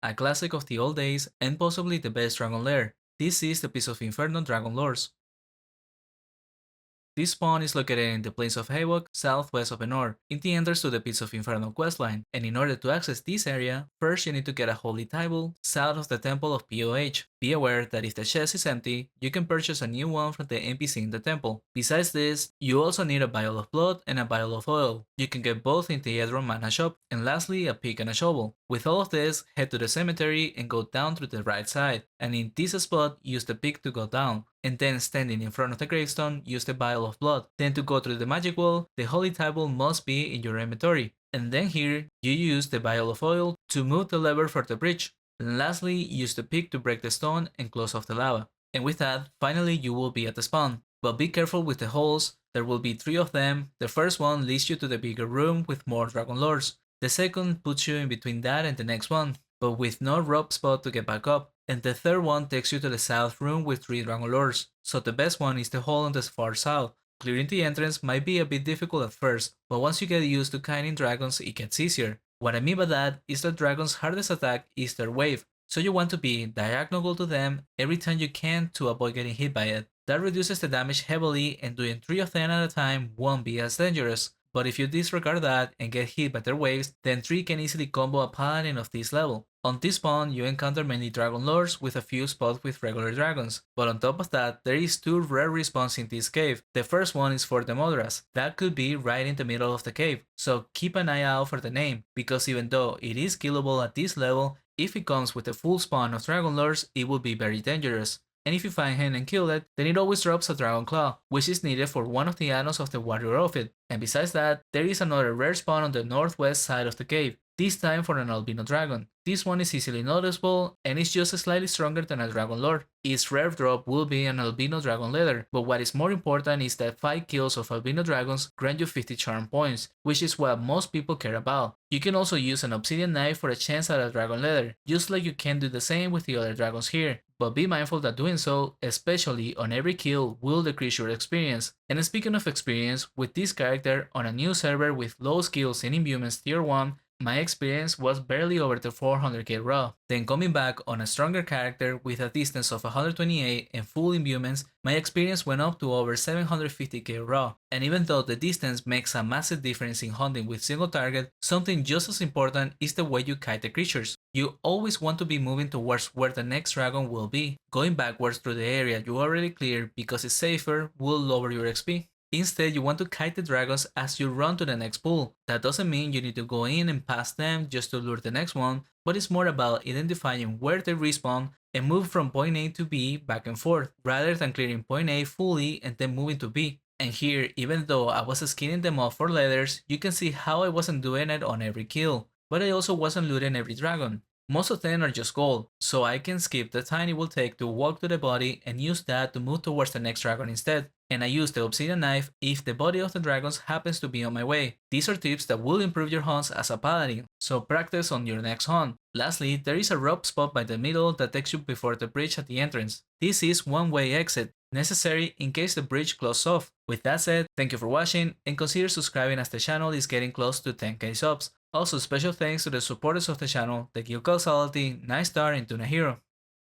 a classic of the old days and possibly the best dragon lair. This is the Piece of Inferno Dragon Lords. This spawn is located in the Plains of Havoc, southwest of Enor, in the entrance to the Pits of Inferno questline, and in order to access this area, first you need to get a holy table south of the Temple of PoI. Be aware that if the chest is empty, you can purchase a new one from the NPC in the temple. Besides this, you also need a vial of blood and a vial of oil. You can get both in the Edron Mana shop, and lastly a pick and a shovel. With all of this, head to the cemetery and go down through the right side, and in this spot use the pick to go down, and then standing in front of the gravestone, use the vial of blood. Then to go through the magic wall, the holy table must be in your inventory, and then here, you use the vial of oil to move the lever for the bridge. And lastly, use the pick to break the stone and close off the lava. And with that, finally you will be at the spawn. But be careful with the holes, there will be 3 of them. The first one leads you to the bigger room with more dragon lords. The second puts you in between that and the next one, but with no rope spot to get back up. And the third one takes you to the south room with 3 dragon lords, so the best one is the hole on the far south. Clearing the entrance might be a bit difficult at first, but once you get used to kiting dragons it gets easier. What I mean by that is that dragons' hardest attack is their wave, so you want to be diagonal to them every time you can to avoid getting hit by it. That reduces the damage heavily, and doing 3 of them at a time won't be as dangerous. But if you disregard that and get hit by their waves, then 3 can easily combo a paladin of this level. On this spawn, you encounter many dragon lords with a few spots with regular dragons, but on top of that, there is 2 rare respawns in this cave. The first one is for the Modras, that could be right in the middle of the cave, so keep an eye out for the name, because even though it is killable at this level, if it comes with a full spawn of dragon lords, it will be very dangerous. And if you find him and kill it, then it always drops a Dragon Claw, which is needed for one of the add-ons of the warrior outfit. And besides that, there is another rare spawn on the northwest side of the cave, this time for an albino dragon. This one is easily noticeable and is just slightly stronger than a dragon lord. Its rare drop will be an albino dragon leather, but what is more important is that 5 kills of albino dragons grant you 50 charm points, which is what most people care about. You can also use an obsidian knife for a chance at a dragon leather, just like you can do the same with the other dragons here. But be mindful that doing so, especially on every kill, will decrease your experience. And speaking of experience, with this character on a new server with low skills in imbuements tier 1, my experience was barely over the 400k raw. Then coming back on a stronger character with a distance of 128 and full imbuements, my experience went up to over 750k raw. And even though the distance makes a massive difference in hunting with single target, something just as important is the way you kite the creatures. You always want to be moving towards where the next dragon will be. Going backwards through the area you already cleared because it's safer will lower your XP. Instead, you want to kite the dragons as you run to the next pool. That doesn't mean you need to go in and pass them just to lure the next one, but it's more about identifying where they respawn and move from point A to B back and forth, rather than clearing point A fully and then moving to B. And here, even though I was skinning them off for leathers, you can see how I wasn't doing it on every kill, but I also wasn't looting every dragon. Most of them are just gold, so I can skip the time it will take to walk to the body and use that to move towards the next dragon instead. And I use the obsidian knife if the body of the dragons happens to be on my way. These are tips that will improve your hunts as a paladin, so practice on your next hunt. Lastly, there is a rope spot by the middle that takes you before the bridge at the entrance. This is one-way exit, necessary in case the bridge closes off. With that said, thank you for watching and consider subscribing as the channel is getting close to 10k subs. Also, special thanks to the supporters of the channel, the Guild Causality, Nice Star and Tuna Hero.